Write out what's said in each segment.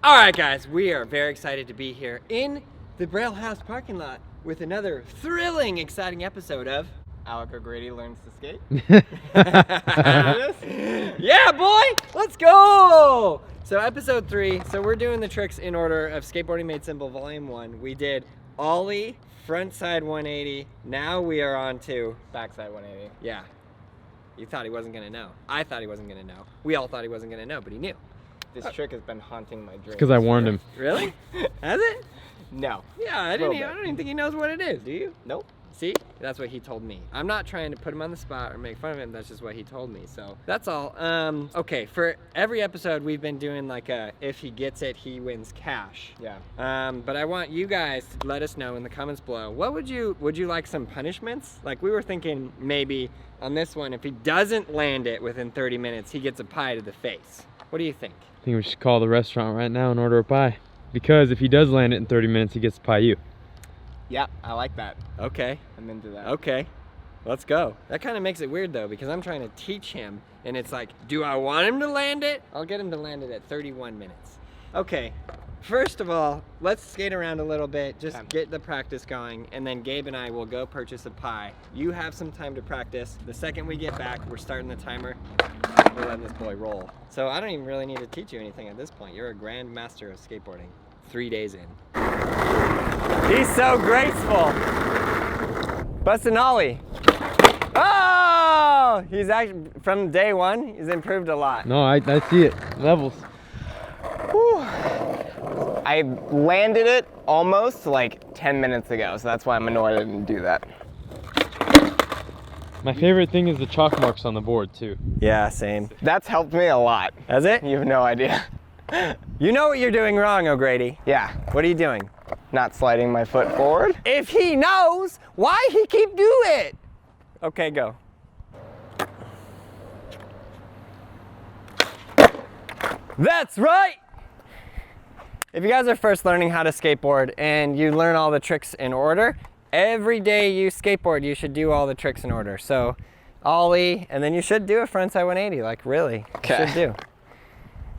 All right, guys, we are very excited to be here in the Braille House parking lot with another thrilling, exciting episode of Alec O'Grady Learns to Skate. Yeah, boy, let's go. So episode 3, so we're doing the tricks in order of Skateboarding Made Simple Volume 1. We did ollie, frontside 180. Now we are on to Backside 180. yeah. You thought he wasn't gonna know. I thought he wasn't gonna know. We all thought he wasn't gonna know, but he knew. This trick has been haunting my dreams. Because I warned him. Really? Has it? No. Yeah, I don't even think he knows what it is, do you? Nope. See? That's what he told me. I'm not trying to put him on the spot or make fun of him. That's just what he told me. So that's all. Okay, for every episode we've been doing like a if he gets it, he wins cash. Yeah. But I want you guys to let us know in the comments below. What would you like some punishments? Like we were thinking maybe on this one, if he doesn't land it within 30 minutes, he gets a pie to the face. What do you think? I think we should call the restaurant right now and order a pie. Because if he does land it in 30 minutes, he gets to pie you. Yeah, I like that. Okay. I'm into that. Okay, let's go. That kind of makes it weird though, because I'm trying to teach him, and it's like, do I want him to land it? I'll get him to land it at 31 minutes. Okay, first of all, let's skate around a little bit, just get the practice going, and then Gabe and I will go purchase a pie. You have some time to practice. The second we get back, we're starting the timer. We're letting this boy roll. So I don't even really need to teach you anything at this point. You're a grand master of skateboarding. 3 days in. He's so graceful. Bust an ollie. Oh! He's actually, from day one, he's improved a lot. No, I see it. Levels. Whew. I landed it almost like 10 minutes ago, so that's why I'm annoyed I didn't do that. My favorite thing is the chalk marks on the board, too. Yeah, same. That's helped me a lot. Has it? You have no idea. You know what you're doing wrong, O'Grady. Yeah. What are you doing? Not sliding my foot forward. If he knows, why he keep do it? Okay, go. That's right! If you guys are first learning how to skateboard and you learn all the tricks in order, every day you skateboard, you should do all the tricks in order. So, ollie, and then you should do a frontside 180, like really, you should do.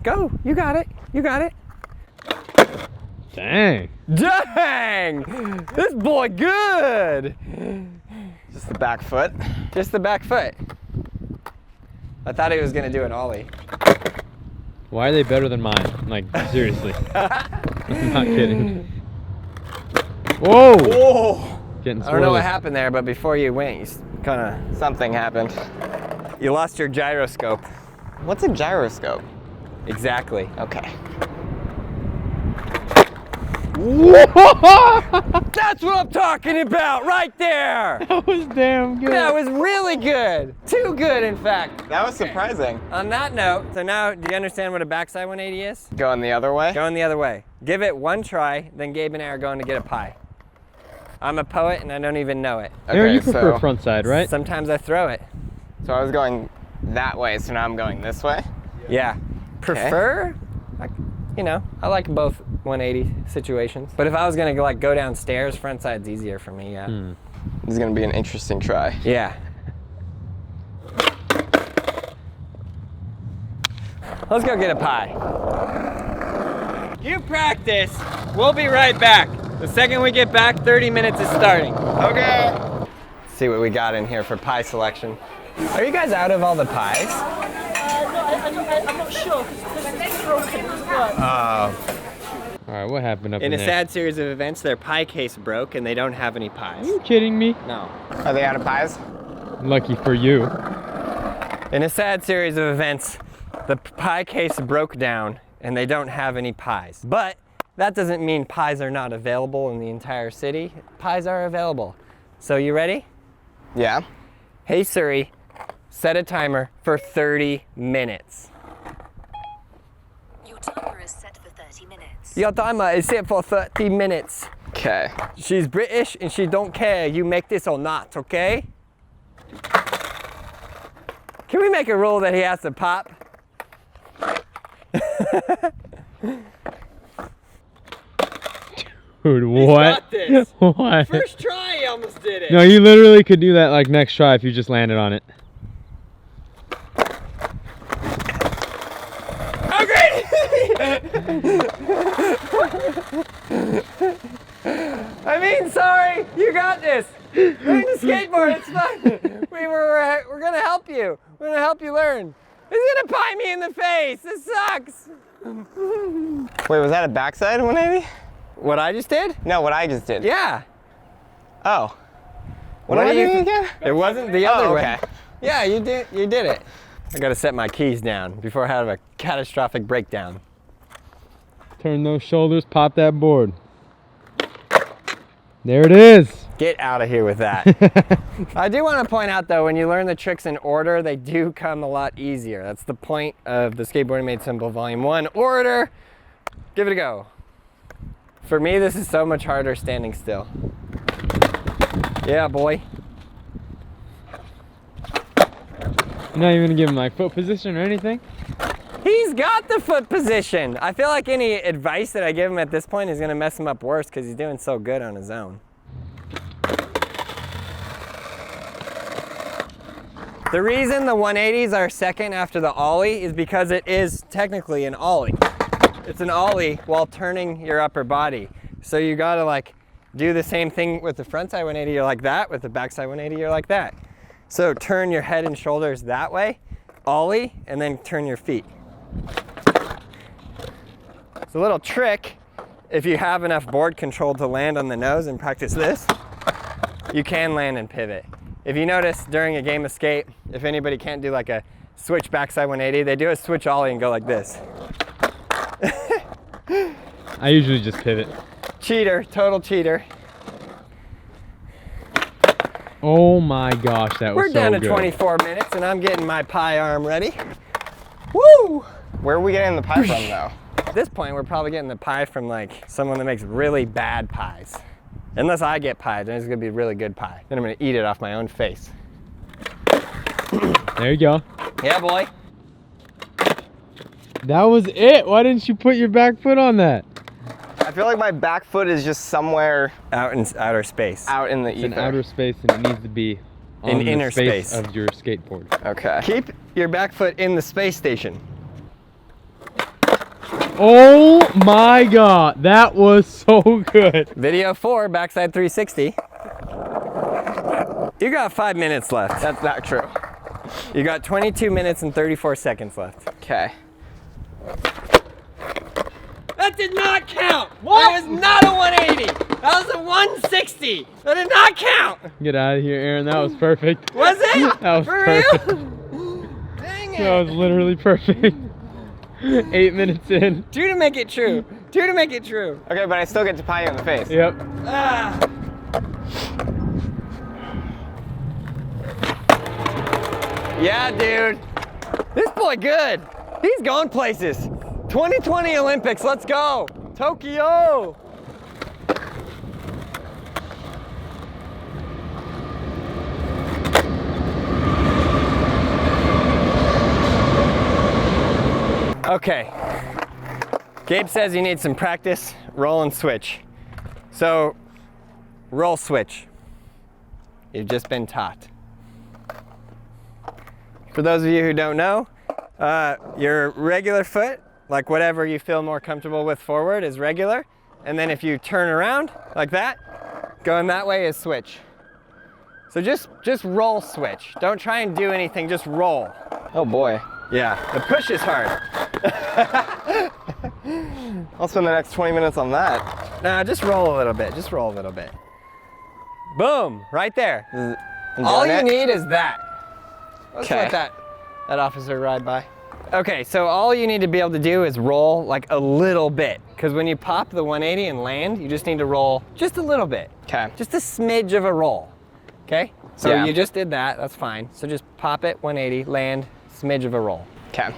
Go, you got it, you got it. Dang. Dang! This boy good! Just the back foot. Just the back foot. I thought he was gonna do an ollie. Why are they better than mine? Like, seriously. I'm not kidding. Whoa! Whoa! Getting I don't know what swirly. happened there, but before you went, you kinda... Something happened. You lost your gyroscope. What's a gyroscope? Exactly. Okay. That's what I'm talking about, right there! That was damn good. That was really good. Too good, in fact. That was surprising. On that note, so now, do you understand what a backside 180 is? Going the other way? Going the other way. Give it one try, then Gabe and I are going to get a pie. I'm a poet and I don't even know it. Aaron, you Okay, prefer so- front side, right? Sometimes I throw it. So I was going that way, so now I'm going this way? Yeah. Prefer? You know, I like both 180 situations. But if I was gonna go downstairs, front side's easier for me, yeah. This is gonna be an interesting try. Yeah. Let's go get a pie. You practice. We'll be right back. The second we get back, 30 minutes is starting. Okay. Let's see what we got in here for pie selection. Are you guys out of all the pies? I'm not sure because it's broken. It doesn't work. All right, what happened up In in a there? sad series of events, their pie case broke and they don't have any pies. Are you kidding me? No. Are they out of pies? Lucky for you. In a sad series of events, the pie case broke down and they don't have any pies. But that doesn't mean pies are not available in the entire city. Pies are available. So you ready? Yeah. Hey Siri, set a timer for 30 minutes. Your timer is set for 30 minutes. Your timer is set for 30 minutes. Okay. She's British and she don't care you make this or not, okay? Can we make a rule that he has to pop? Dude, what? got this. What? First try, he almost did it. No, you literally could do that like next try if you just landed on it. Oh, great! I mean, sorry, you got this. Learn to skateboard, it's fun. We're gonna help you. We're gonna help you learn. He's gonna pie me in the face. This sucks. Wait, was that a backside 180? What I just did? No, what I just did. Yeah. Oh. What What am I do you doing again? It wasn't the other okay. way. Yeah, you did it. I gotta set my keys down before I have a catastrophic breakdown. Turn those shoulders, pop that board. There it is. Get out of here with that. I do want to point out though, when you learn the tricks in order, they do come a lot easier. That's the point of the Skateboarding Made Simple Volume 1 order. Give it a go. For me, this is so much harder standing still. Yeah, boy. You're not even gonna give him like foot position or anything? He's got the foot position. I feel like any advice that I give him at this point is gonna mess him up worse because he's doing so good on his own. The reason the 180s are second after the ollie is because it is technically an ollie. It's an ollie while turning your upper body. So you gotta like do the same thing with the front side 180, you're like that. With the back side 180, you're like that. So turn your head and shoulders that way, ollie, and then turn your feet. It's a little trick. If you have enough board control to land on the nose and practice this, you can land and pivot. If you notice during a game of skate, if anybody can't do like a switch backside 180, they do a switch ollie and go like this. I usually just pivot. Cheater, total cheater. Oh my gosh, that was We're so down to good. 24 minutes and I'm getting my pie arm ready. Woo! Where are we getting the pie from though? At this point, we're probably getting the pie from like someone that makes really bad pies. Unless I get pie, then it's gonna be really good pie. Then I'm gonna eat it off my own face. There you go. Yeah, boy. That was it. Why didn't you put your back foot on that? I feel like my back foot is just somewhere Out in outer space. out in the It's ether. in outer space and it needs to be on In the inner space. of your skateboard. Okay. Keep your back foot in the space station. Oh my god, that was so good. Video 4, backside 360. You got 5 minutes left. That's not true. You got 22 minutes and 34 seconds left. Okay. That did not count! What? That was not a 180! That was a 160! That did not count! Get out of here, Aaron. That was perfect. Was it? That was For perfect. real? Dang it! That was literally perfect. 8 minutes in. 2 to make it true. 2 to make it true. Okay, but I still get to pie you in the face. Yep. Ah. Yeah, dude. This boy good. He's going places. 2020 Olympics, let's go. Tokyo. Okay. Gabe says you need some practice, roll and switch. So, roll switch. You've just been taught. For those of you who don't know, your regular foot, like whatever you feel more comfortable with forward, is regular. And then if you turn around like that, going that way is switch. So just roll switch. Don't try and do anything, just roll. Oh boy. Yeah, the push is hard. I'll spend the next 20 minutes on that. Nah, just roll a little bit, just roll a little bit. Boom, right there. I'm All doing you it. need is that. Let's Okay. let that officer ride by. Okay, so all you need to be able to do is roll like a little bit. Because when you pop the 180 and land, you just need to roll just a little bit. Okay. Just a smidge of a roll. Okay? So Yeah. you just did that, that's fine. So just pop it, 180, land, smidge of a roll. Okay.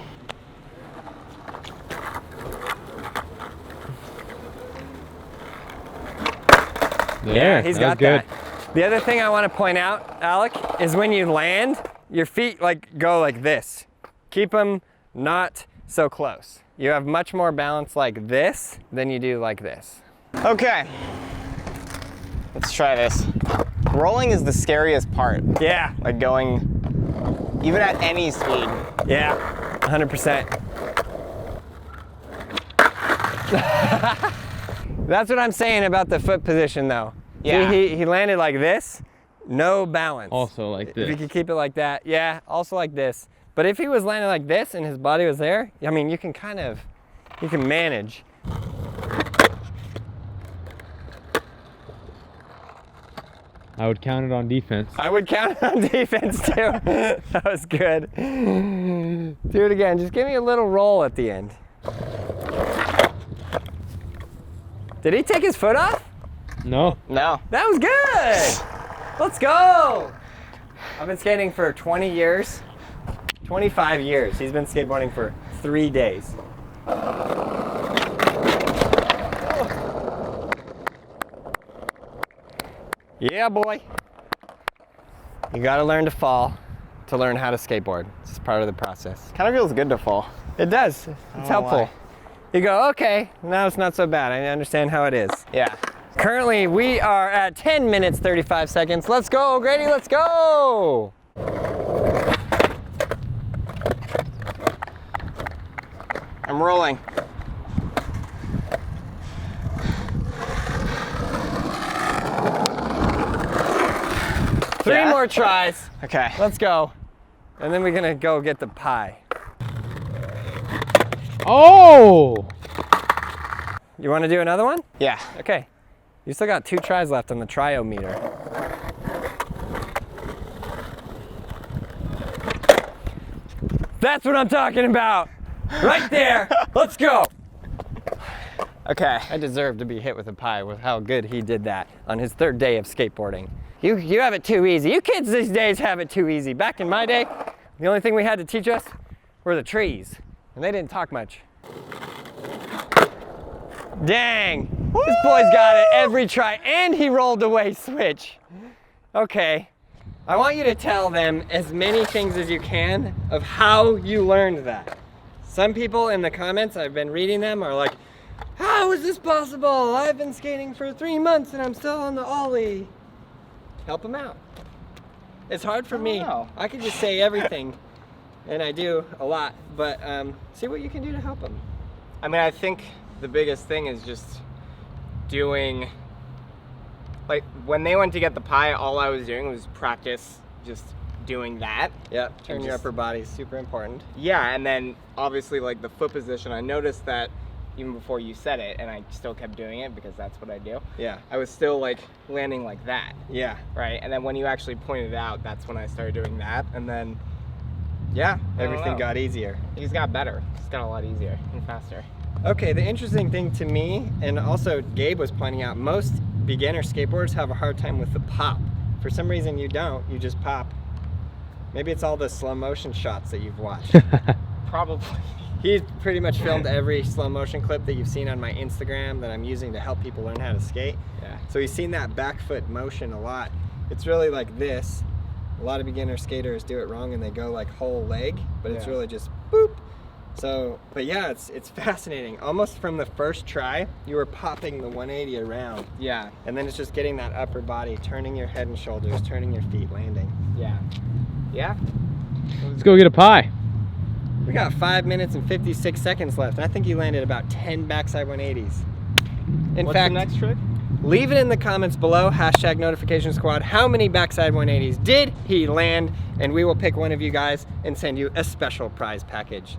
Yeah, he's that got was good. that. The other thing I want to point out, Alec, is when you land, your feet like go like this. Keep them not so close. You have much more balance like this than you do like this. Okay. Let's try this. Rolling is the scariest part. Yeah, Like going, even at any speed. yeah, 100%. That's what I'm saying about the foot position though. Yeah. See, he landed like this, no balance. Also like If this. he could keep it like that, yeah, also like this. But if he was landing like this and his body was there, I mean, you can manage. I would count it on defense. I would count on defense too. That was good. Do it again. Just give me a little roll at the end. Did he take his foot off? No. No. That was good. Let's go. I've been skating for 20 years, 25 years. He's been skateboarding for 3 days. Yeah, boy. You gotta learn to fall to learn how to skateboard. It's part of the process. Kind of feels good to fall. It does. It's helpful. why. You go, okay, now it's not so bad. I understand how it is. Yeah. Currently, we are at 10 minutes, 35 seconds. Let's go, Grady, let's go! I'm rolling. Three Yeah. more tries. Okay. Let's go. And then we're gonna go get the pie. Oh! You wanna do another one? Yeah. Okay. You still got 2 tries left on the triometer. That's what I'm talking about. Right there. Let's go. Okay. I deserve to be hit with a pie with how good he did that on his 3rd day of skateboarding. You have it too easy. You kids these days have it too easy. Back in my day, the only thing we had to teach us were the trees, and they didn't talk much. Dang, this boy's got it every try, and he rolled away switch. Okay, I want you to tell them as many things as you can of how you learned that. Some people in the comments, I've been reading them, are like, how is this possible? I've been skating for 3 months and I'm still on the ollie. Help them out. It's hard for me. know. I can just say everything, and I do a lot, but see what you can do to help them. I mean, I think the biggest thing is just doing, like, when they went to get the pie, all I was doing was practice just doing that. Yep, turn And your just- upper body, super important. Yeah, and then obviously, like, the foot position, I noticed that even before you said it, and I still kept doing it because that's what I do. Yeah, I was still, like, landing like that, yeah. right? And then when you actually pointed it out, that's when I started doing that, and then, yeah, Everything got easier. It just got better. It just got a lot easier and faster. Okay, the interesting thing to me, and also Gabe was pointing out, most beginner skateboarders have a hard time with the pop. For some reason you don't, you just pop. Maybe it's all the slow motion shots that you've watched. Probably. He's pretty much filmed every slow motion clip that you've seen on my Instagram that I'm using to help people learn how to skate. Yeah. So he's seen that back foot motion a lot. It's really like this. A lot of beginner skaters do it wrong and they go like whole leg, but it's Yeah. really just boop. So, but yeah, it's fascinating. Almost from the first try, you were popping the 180 around. Yeah. And then it's just getting that upper body, turning your head and shoulders, turning your feet, landing. Yeah. Yeah. Let's go get a pie. We got 5 minutes and 56 seconds left. And I think he landed about 10 backside 180s. In What's fact, the next trick? leave it in the comments below, hashtag notification squad, how many backside 180s did he land? And we will pick one of you guys and send you a special prize package.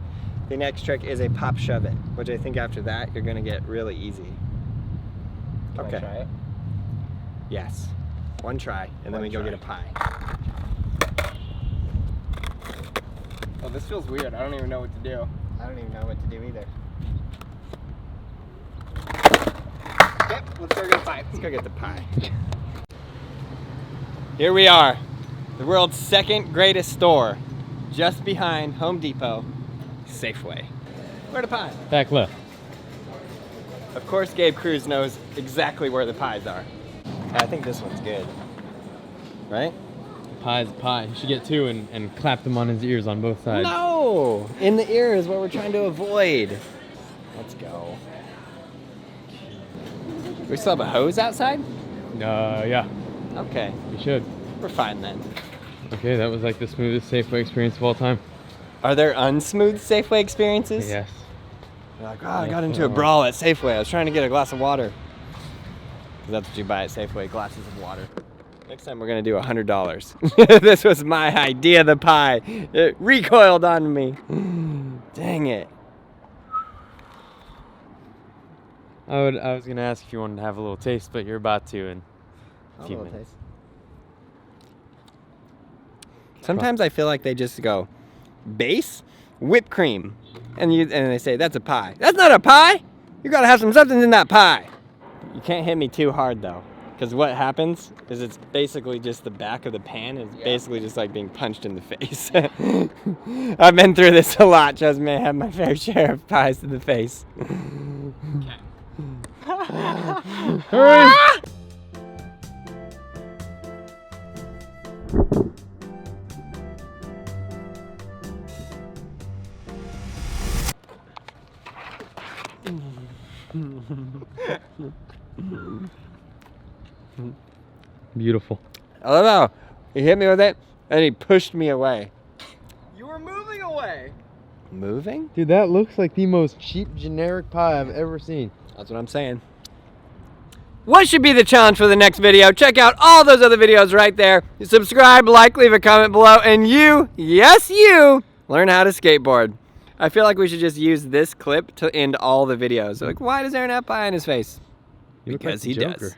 The next trick is a pop shove it, which I think after that, you're gonna get really easy. Can Okay. I try it? Yes. One try, and then One we go try. get a pie. Oh, this feels weird. I don't even know what to do. I don't even know what to do either. Okay, let's go get a pie. Let's go get the pie. Here we are, the world's second greatest store, just behind Home Depot, Safeway. Where the pie? Back left. Of course, Gabe Cruz knows exactly where the pies are. I think this one's good, right? Pie's a pie. You should get 2 and clap them on his ears on both sides. No! In the ear is what we're trying to avoid. Let's go. We still have a hose outside? Yeah, Okay, you should. we're fine then. Okay, that was like the smoothest Safeway experience of all time. Are there unsmooth Safeway experiences? Yes. You're like, oh, I got into a brawl at Safeway. I was trying to get a glass of water. 'Cause that's what you buy at Safeway, glasses of water. Next time we're gonna do $100. This was my idea, the pie. It recoiled on me. Dang it. I was gonna ask if you wanted to have a little taste, but you're about to in a few minutes. Sometimes I feel like they just go base, whipped cream, and they say that's a pie. That's not a pie. You gotta have some substance in that pie. You can't hit me too hard though, because what happens is it's basically just the back of the pan is basically just like being punched in the face. I've been through this a lot. Trust me, I have my fair share of pies to the face. Hurry! Beautiful. I love how he hit me with it and he pushed me away. You were moving away. Moving? Dude, that looks like the most cheap generic pie I've ever seen. That's what I'm saying. What should be the challenge for the next video? Check out all those other videos right there. Subscribe, like, leave a comment below, and you, yes you, learn how to skateboard. I feel like we should just use this clip to end all the videos. Like, why does Aaron have pie on his face? You look Because like he the Joker. does.